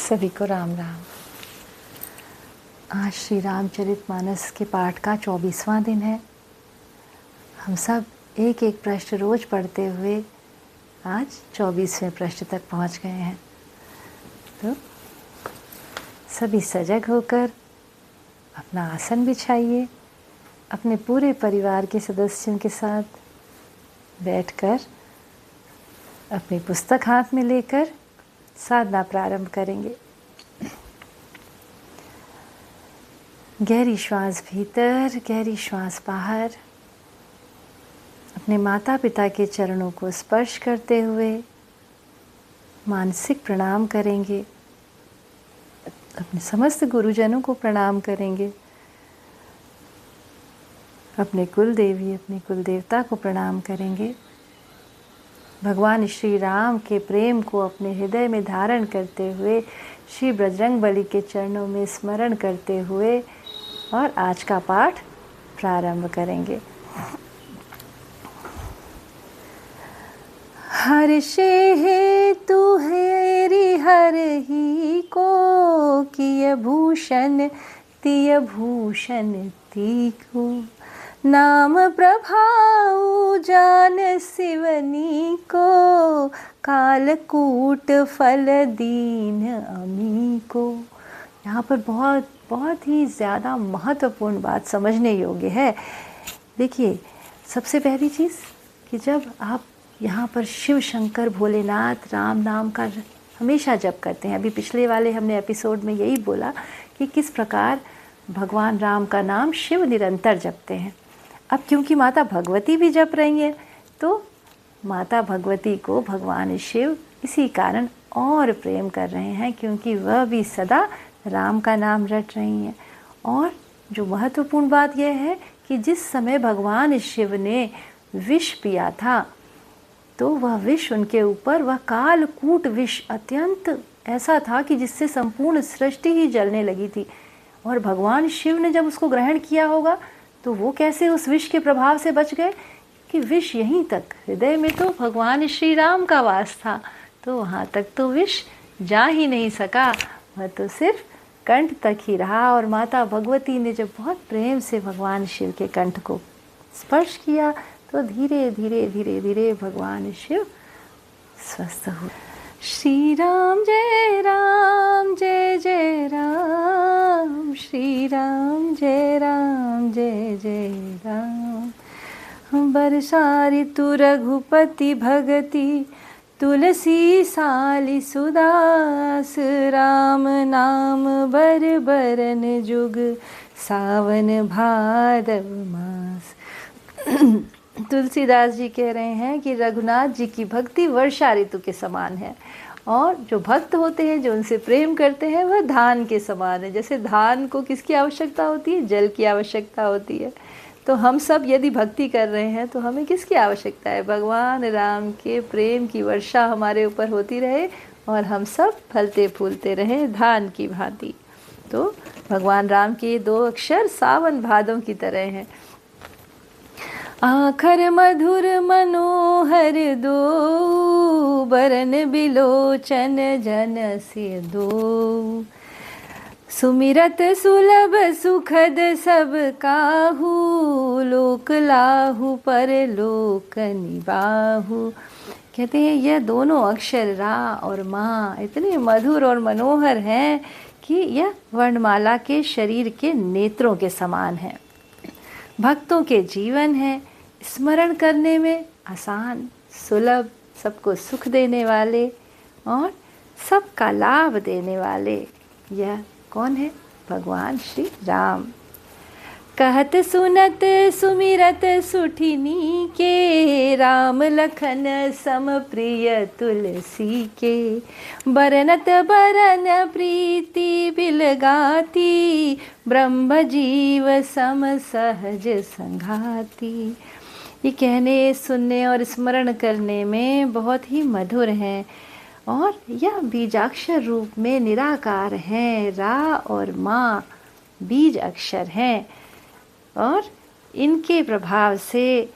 सभी को राम राम। आज श्री रामचरितमानस के पाठ का 24वां दिन है। हम सब एक एक पृष्ठ रोज पढ़ते हुए आज 24वें पृष्ठ तक पहुंच गए हैं। तो सभी सजग होकर अपना आसन बिछाइए, अपने पूरे परिवार के सदस्यों के साथ बैठकर अपनी पुस्तक हाथ में लेकर साधना प्रारंभ करेंगे। गहरी श्वास भीतर, गहरी श्वास बाहर। अपने माता पिता के चरणों को स्पर्श करते हुए मानसिक प्रणाम करेंगे। अपने समस्त गुरुजनों को प्रणाम करेंगे। अपने कुल देवी, अपने कुल देवता को प्रणाम करेंगे। भगवान श्री राम के प्रेम को अपने हृदय में धारण करते हुए श्री बजरंगबली के चरणों में स्मरण करते हुए और आज का पाठ प्रारंभ करेंगे। हर्षे हेतु हेरि हर ही को किय भूषण तिय भूषण तीको नाम प्रभाऊ जान शिवनी को कालकूट फल दीन अमी को। यहाँ पर बहुत ही ज़्यादा महत्वपूर्ण बात समझने योग्य है। देखिए, सबसे पहली चीज़ कि जब आप यहाँ पर शिव शंकर भोलेनाथ राम नाम का हमेशा जप करते हैं, अभी पिछले वाले हमने एपिसोड में यही बोला कि किस प्रकार भगवान राम का नाम शिव निरंतर जपते हैं। अब क्योंकि माता भगवती भी जप रही हैं, तो माता भगवती को भगवान शिव इसी कारण और प्रेम कर रहे हैं, क्योंकि वह भी सदा राम का नाम रट रही हैं। और जो महत्वपूर्ण बात यह है कि जिस समय भगवान शिव ने विष पिया था, तो वह विष उनके ऊपर, वह कालकूट विष अत्यंत ऐसा था कि जिससे संपूर्ण सृष्टि ही जलने लगी थी। और भगवान शिव ने जब उसको ग्रहण किया होगा, तो वो कैसे उस विष के प्रभाव से बच गए कि विष यहीं तक, हृदय में तो भगवान श्री राम का वास था, तो वहाँ तक तो विष जा ही नहीं सका, वह तो सिर्फ कंठ तक ही रहा। और माता भगवती ने जब बहुत प्रेम से भगवान शिव के कंठ को स्पर्श किया, तो धीरे धीरे धीरे धीरे भगवान शिव स्वस्थ हुए। श्री राम जय राम जय जय राम, श्री राम जय राम जय जय राम। बरसा ऋतु रघुपति भगति तुलसी साली सुदास, राम नाम बर बरन जुग सावन भादव मास। तुलसीदास जी कह रहे हैं कि रघुनाथ जी की भक्ति वर्षा ऋतु के समान है, और जो भक्त होते हैं, जो उनसे प्रेम करते हैं, वह धान के समान है। जैसे धान को किसकी आवश्यकता होती है? जल की आवश्यकता होती है। तो हम सब यदि भक्ति कर रहे हैं, तो हमें किसकी आवश्यकता है? भगवान राम के प्रेम की वर्षा हमारे ऊपर होती रहे और हम सब फलते फूलते रहें धान की भांति। तो भगवान राम के 2 अक्षर सावन भादों की तरह हैं। आखर मधुर मनोहर दो, बरन बिलोचन जन से दो। सुमिरत सुलभ सुखद सब काहू, लोक लाहू पर लोक निबाहू। कहते हैं यह दोनों अक्षर रा और माँ इतने मधुर और मनोहर हैं कि यह वर्णमाला के शरीर के नेत्रों के समान है। भक्तों के जीवन है, स्मरण करने में आसान, सुलभ, सबको सुख देने वाले और सबका लाभ देने वाले। यह कौन है? भगवान श्री राम। कहत सुनत सुमिरत सुठिनी के, राम लखन सम प्रिय तुलसी के। बरनत बरन प्रीति बिलगाती, ब्रह्म जीव सम सहज संघाती। ये कहने, सुनने और स्मरण करने में बहुत ही मधुर हैं, और यह बीजाक्षर रूप में निराकार हैं। रा और माँ बीज अक्षर हैं, और इनके प्रभाव से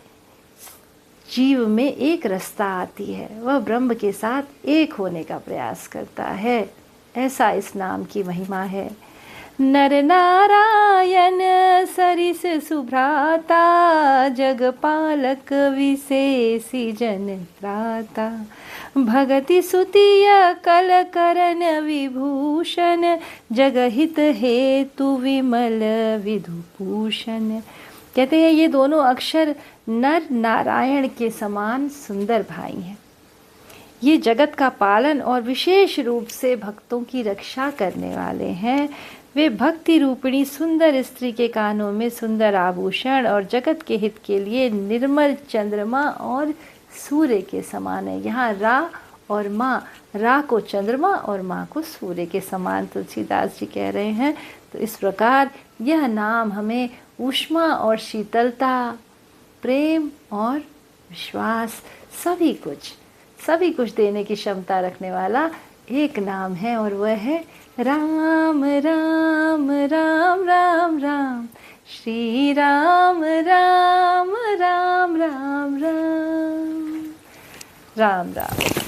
जीव में एक रसता आती है, वह ब्रह्म के साथ एक होने का प्रयास करता है। ऐसा इस नाम की महिमा है। नर नारायण सरिस सुभ्राता, जगपालक विशेषी जन त्राता। भगति सुतिय कल करन विभूषण, जगहित हेतु विमल विधुभूषण। कहते हैं ये दोनों अक्षर नर नारायण के समान सुंदर भाई हैं। ये जगत का पालन और विशेष रूप से भक्तों की रक्षा करने वाले हैं। वे भक्ति रूपिणी सुंदर स्त्री के कानों में सुंदर आभूषण और जगत के हित के लिए निर्मल चंद्रमा और सूर्य के समान है। यहाँ रा और माँ, रा को चंद्रमा और माँ को सूर्य के समान तुलसीदास जी कह रहे हैं। तो इस प्रकार यह नाम हमें ऊष्मा और शीतलता, प्रेम और विश्वास, सभी कुछ देने की क्षमता रखने वाला एक नाम है, और वह है राम राम राम राम राम, श्री राम राम राम राम राम राम राम।